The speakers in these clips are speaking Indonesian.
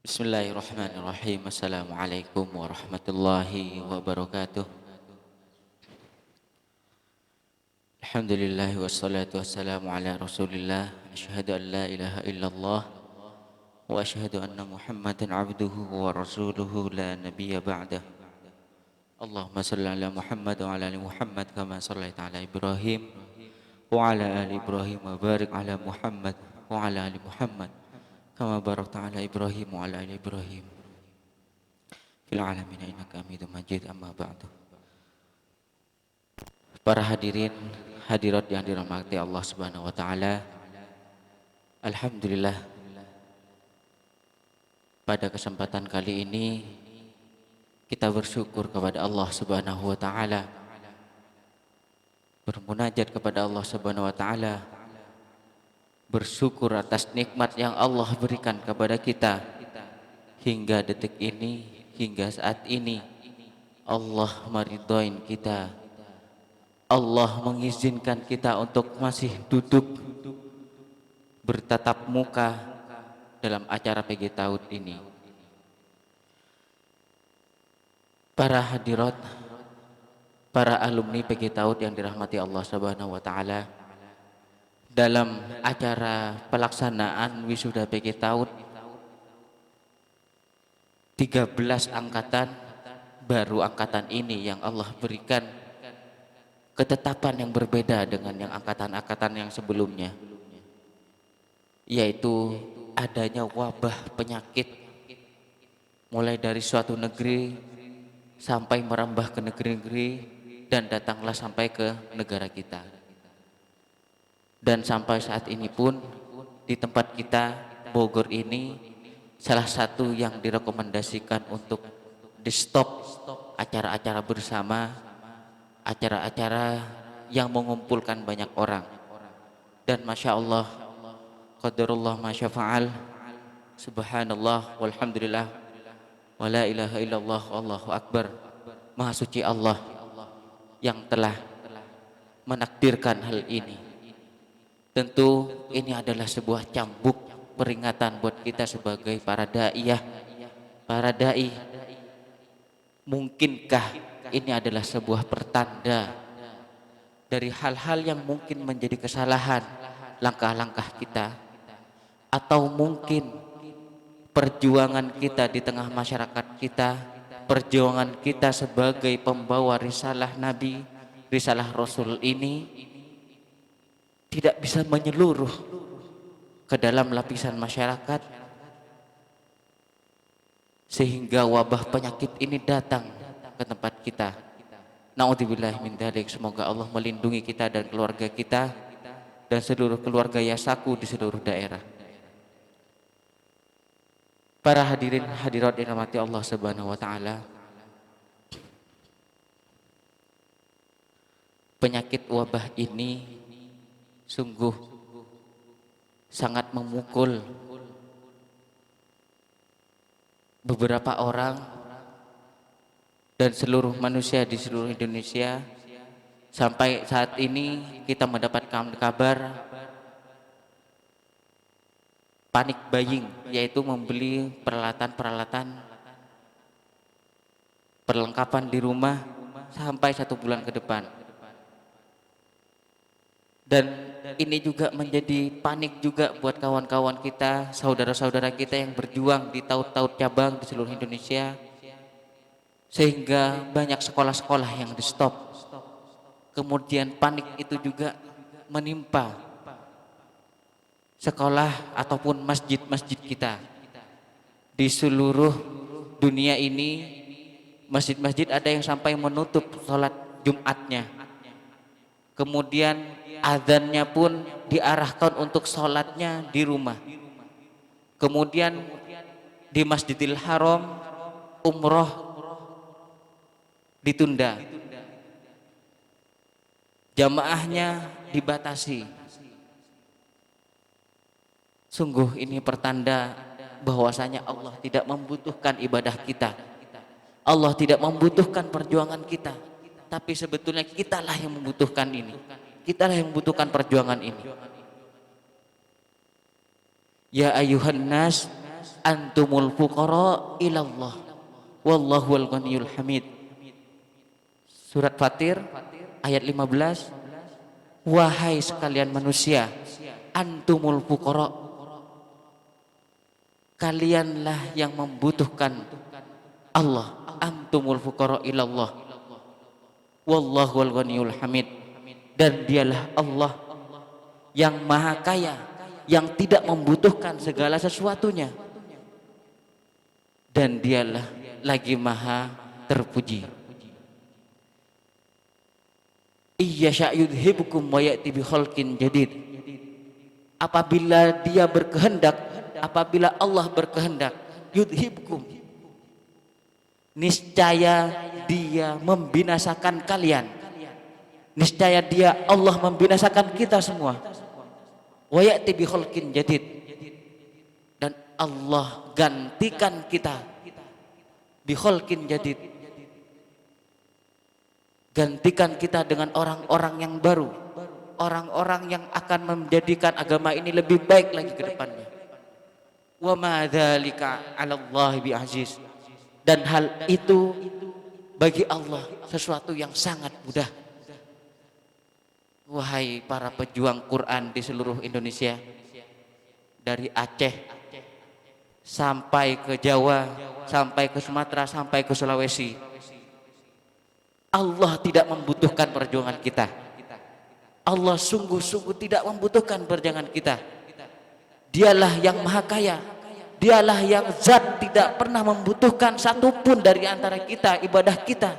Bismillahirrahmanirrahim. Assalamualaikum warahmatullahi wabarakatuh. Alhamdulillah wassalatu wassalamu ala rasulillah. Asyhadu an la ilaha illallah wa asyhadu anna muhammadan abduhu wa rasuluhu la nabiyya ba'dah. Allahumma salli ala Muhammad wa ala ali Muhammad kama sallaita ala Ibrahim wa ala ali Ibrahim wa barik ala Muhammad wa ala ali Muhammad kama barakta ala Ibrahim wa ala ali Ibrahim fil alamin innaka Hamidum Majid. Amma ba'du. Para hadirin hadirat yang dirahmati Allah Subhanahu wa taala, alhamdulillah pada kesempatan kali ini kita bersyukur kepada Allah Subhanahu wa taala, bermunajat kepada Allah Subhanahu wa taala, bersyukur atas nikmat yang Allah berikan kepada kita hingga detik ini, hingga saat ini. Allah meridhoin kita, Allah mengizinkan kita untuk masih duduk bertatap muka dalam acara PG Taud ini. Para hadirat, para alumni PG Taud yang dirahmati Allah Subhanahu wa taala, dalam acara pelaksanaan wisuda PG Taud 13 angkatan, baru angkatan ini yang Allah berikan ketetapan yang berbeda dengan yang angkatan-angkatan yang sebelumnya, yaitu adanya wabah penyakit mulai dari suatu negeri sampai merambah ke negeri-negeri dan datanglah sampai ke negara kita. Dan sampai saat ini pun di tempat kita Bogor ini salah satu yang direkomendasikan untuk di stop acara-acara bersama, acara-acara yang mengumpulkan banyak orang. Dan Masya Allah, qadarullah masya fa'al, subhanallah walhamdulillah wa la ilaha illallah wallahu akbar. Maha suci Allah yang telah menakdirkan hal ini. Tentu ini adalah sebuah cambuk peringatan buat kita sebagai para daiyah, para dai. Mungkinkah ini adalah sebuah pertanda dari hal-hal yang mungkin menjadi kesalahan langkah-langkah kita, atau mungkin perjuangan kita di tengah masyarakat kita, perjuangan kita sebagai pembawa risalah Nabi, risalah Rasul ini tidak bisa menyeluruh ke dalam lapisan masyarakat, sehingga wabah penyakit ini datang ke tempat kita. Na'udzubillah min dzalik. Semoga Allah melindungi kita dan keluarga kita dan seluruh keluarga Yasaku di seluruh daerah. Para hadirin hadirat yang dirahmati Allah Subhanahu wa taala, penyakit wabah ini sungguh sangat memukul beberapa orang dan seluruh manusia di seluruh Indonesia. Sampai saat ini kita mendapatkan kabar panic buying, yaitu membeli peralatan-peralatan perlengkapan di rumah sampai 1 bulan ke depan. Dan ini juga menjadi panik juga buat kawan-kawan kita, saudara-saudara kita yang berjuang di taut-taut cabang di seluruh Indonesia, sehingga banyak sekolah-sekolah yang di stop. Kemudian panik itu juga menimpa sekolah ataupun masjid-masjid kita di seluruh dunia ini. Masjid-masjid ada yang sampai menutup sholat Jumatnya, kemudian azannya pun diarahkan untuk sholatnya di rumah. Kemudian di Masjidil Haram umroh ditunda, jamaahnya dibatasi. Sungguh ini pertanda bahwasanya Allah tidak membutuhkan ibadah kita, Allah tidak membutuhkan perjuangan kita, tapi sebetulnya kitalah yang membutuhkan ini, kitalah yang membutuhkan perjuangan ini. Ya ayuhan nas antumul fuqara ilallah wallahu wal ghaniyul hamid. Surat Fatir ayat 15, wahai sekalian manusia, antumul fuqara, kalianlah yang membutuhkan Allah, antumul fuqara ilallah wallahu wal ghaniyul hamid, dan dialah Allah yang maha kaya, yang tidak membutuhkan segala sesuatunya, dan dialah lagi maha terpuji. Iyyasha yudhibukum wa ya'ti bi khalqin jadid. Apabila dia berkehendak, apabila Allah berkehendak, yudhibukum, niscaya dia membinasakan kalian, niscaya dia Allah membinasakan kita semua. Wa ya'ti bi khalqin jadid, dan Allah gantikan kita bi khalqin jadid, gantikan kita dengan orang-orang yang baru, orang-orang yang akan menjadikan agama ini lebih baik lagi ke depannya. Wa ma dzalika 'alallahi bi'aziz, dan hal itu bagi Allah sesuatu yang sangat mudah. Wahai para pejuang Quran di seluruh Indonesia, dari Aceh sampai ke Jawa, sampai ke Sumatera, sampai ke Sulawesi, Allah tidak membutuhkan perjuangan kita. Allah sungguh-sungguh tidak membutuhkan perjuangan kita. Dialah yang maha kaya, dialah yang zat tidak pernah membutuhkan satupun dari antara kita, ibadah kita.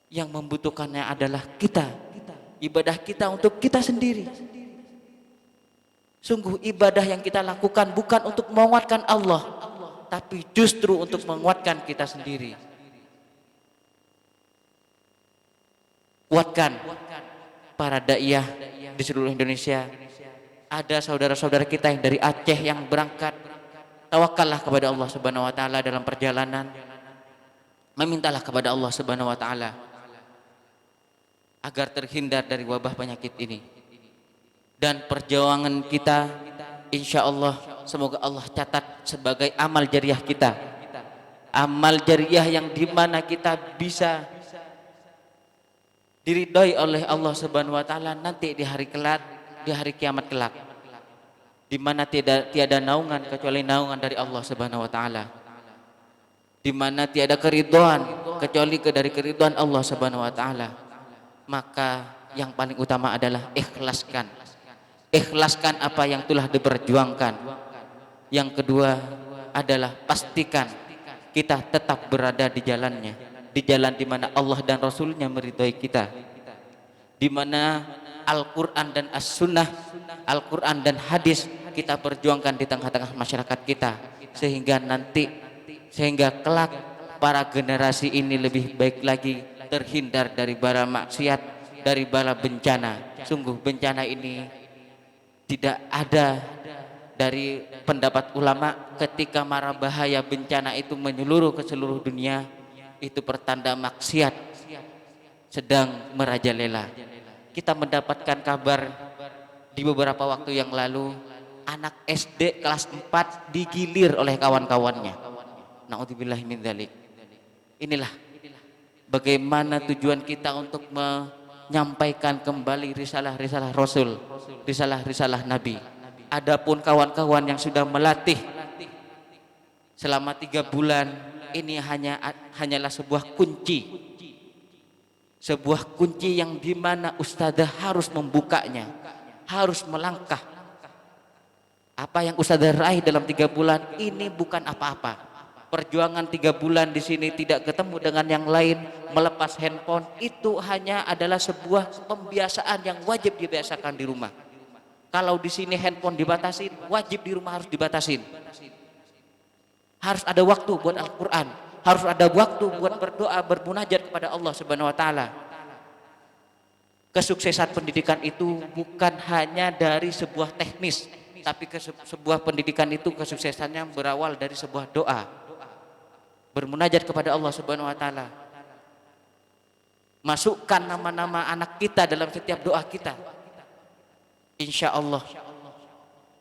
Yang membutuhkannya adalah kita, ibadah kita untuk kita sendiri. Sungguh ibadah yang kita lakukan bukan untuk menguatkan Allah, tapi justru untuk menguatkan kita sendiri. Kuatkan para daiyah di seluruh Indonesia. Ada saudara-saudara kita yang dari Aceh yang berangkat, tawakallah kepada Allah Subhanahu wa taala dalam perjalanan. Memintalah kepada Allah Subhanahu wa taala agar terhindar dari wabah penyakit ini. Dan perjuangan kita insya Allah semoga Allah catat sebagai amal jariah kita. Amal jariah yang dimana kita bisa diridhoi oleh Allah Subhanahu wa taala nanti di hari kelak, di hari kiamat kelak, di mana tiada naungan kecuali naungan dari Allah Subhanahu wa taala, di mana tiada keridhaan kecuali dari keridhaan Allah Subhanahu wa taala. Maka yang paling utama adalah ikhlaskan apa yang telah diperjuangkan. Yang kedua adalah pastikan kita tetap berada di jalannya, di jalan di mana Allah dan Rasulnya meridhai kita, di mana Al-Quran dan As-Sunnah, Al-Quran dan hadis kita perjuangkan di tengah-tengah masyarakat kita, sehingga kelak para generasi ini lebih baik lagi, terhindar dari bala maksiat, dari bala bencana. Sungguh bencana ini tidak ada dari pendapat ulama, ketika mara bahaya bencana itu menyeluruh ke seluruh dunia, itu pertanda maksiat sedang merajalela. Kita mendapatkan kabar di beberapa waktu yang lalu, anak SD kelas 4 digilir oleh kawan-kawannya. Na'udzubillahi min dzalik. Inilah bagaimana tujuan kita untuk menyampaikan kembali risalah-risalah Rasul, risalah-risalah Nabi. Adapun kawan-kawan yang sudah melatih selama 3 bulan, ini hanyalah sebuah kunci yang dimana ustadzah harus membukanya, harus melangkah. Apa yang ustadzah raih dalam 3 bulan ini bukan apa-apa. Perjuangan 3 bulan di sini tidak ketemu dengan yang lain, melepas handphone itu hanya adalah sebuah pembiasaan yang wajib dibiasakan di rumah. Kalau di sini handphone dibatasin, wajib di rumah harus dibatasin. Harus ada waktu buat Al-Quran, harus ada waktu buat berdoa, bermunajat kepada Allah Subhanahu wa taala. Kesuksesan pendidikan itu bukan hanya dari sebuah teknis, tapi sebuah pendidikan itu kesuksesannya berawal dari sebuah doa, bermunajat kepada Allah Subhanahu wa taala. Masukkan nama-nama anak kita dalam setiap doa kita. Insya Allah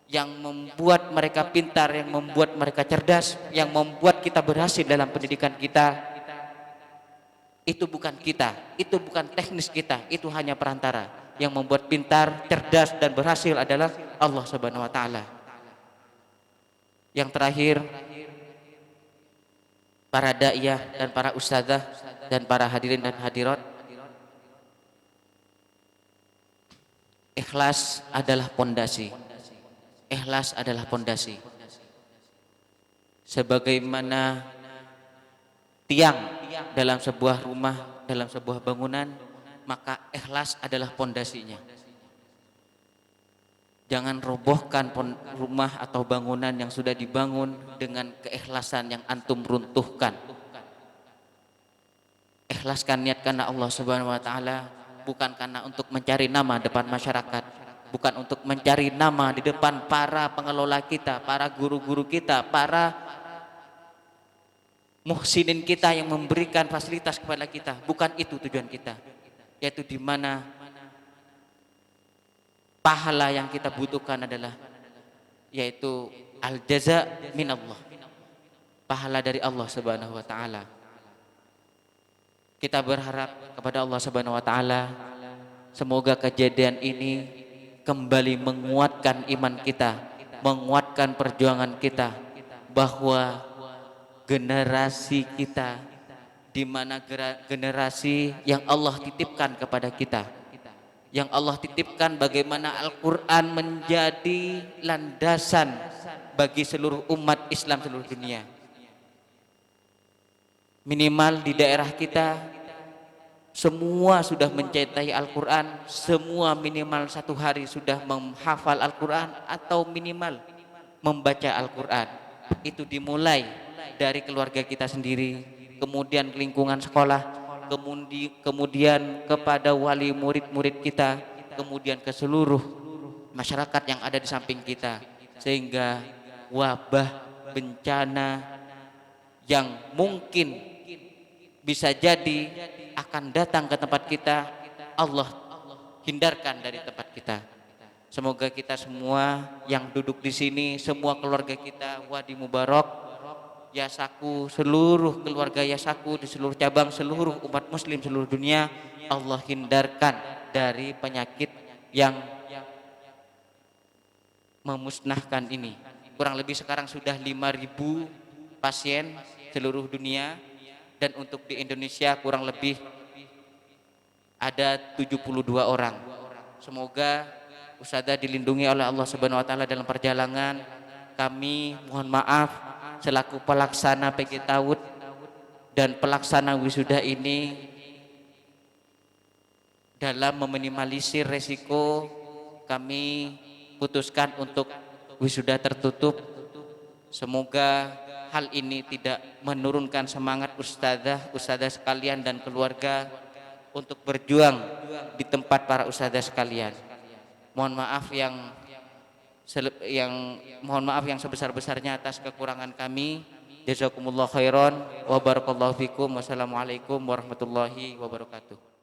yang membuat mereka pintar, yang membuat mereka cerdas, yang membuat kita berhasil dalam pendidikan kita, itu bukan kita, itu bukan teknis kita, itu hanya perantara. Yang membuat pintar, cerdas dan berhasil adalah Allah Subhanahu wa taala. Yang terakhir, para da'iyah dan para ustadzah dan para hadirin dan hadirat, ikhlas adalah pondasi. Ikhlas adalah pondasi. Sebagaimana tiang dalam sebuah rumah, dalam sebuah bangunan, maka ikhlas adalah pondasinya. Jangan robohkan rumah atau bangunan yang sudah dibangun dengan keikhlasan yang antum runtuhkan. Ikhlaskan, niat karena Allah Subhanahu wa taala, bukan karena untuk mencari nama depan masyarakat, bukan untuk mencari nama di depan para pengelola kita, para guru-guru kita, para muhsinin kita yang memberikan fasilitas kepada kita. Bukan itu tujuan kita, yaitu di mana pahala yang kita butuhkan adalah yaitu al-jaza minallah, pahala dari Allah Subhanahu wa taala. Kita berharap kepada Allah Subhanahu wa taala, semoga kejadian ini kembali menguatkan iman kita, menguatkan perjuangan kita, bahwa generasi kita, di mana generasi yang Allah titipkan kepada kita, yang Allah titipkan bagaimana Al-Quran menjadi landasan bagi seluruh umat Islam seluruh dunia. Minimal di daerah kita semua sudah mencintai Al-Quran, semua minimal satu hari sudah menghafal Al-Quran atau minimal membaca Al-Quran. Itu dimulai dari keluarga kita sendiri, kemudian lingkungan sekolah, kemudian kepada wali murid-murid kita, kemudian ke seluruh masyarakat yang ada di samping kita, sehingga wabah bencana yang mungkin bisa jadi akan datang ke tempat kita, Allah hindarkan dari tempat kita. Semoga kita semua yang duduk di sini, semua keluarga kita, Wadi Mubarak, Yasaku, seluruh keluarga Yasaku di seluruh cabang, seluruh umat muslim seluruh dunia, Allah hindarkan dari penyakit yang memusnahkan ini. Kurang lebih sekarang sudah 5.000 pasien seluruh dunia, dan untuk di Indonesia kurang lebih ada 72 orang. Semoga Ustadzah dilindungi oleh Allah Subhanahu wa taala dalam perjalanan. Kami mohon maaf selaku pelaksana PG Tawud dan pelaksana wisuda ini, dalam meminimalisir resiko, kami putuskan untuk wisuda tertutup. Semoga hal ini tidak menurunkan semangat ustadzah sekalian dan keluarga untuk berjuang di tempat para ustadzah sekalian. Mohon maaf yang sebesar-besarnya atas kekurangan kami. Jazakumullah khairan wa barakallahu fikum. Wassalamualaikum warahmatullahi wabarakatuh.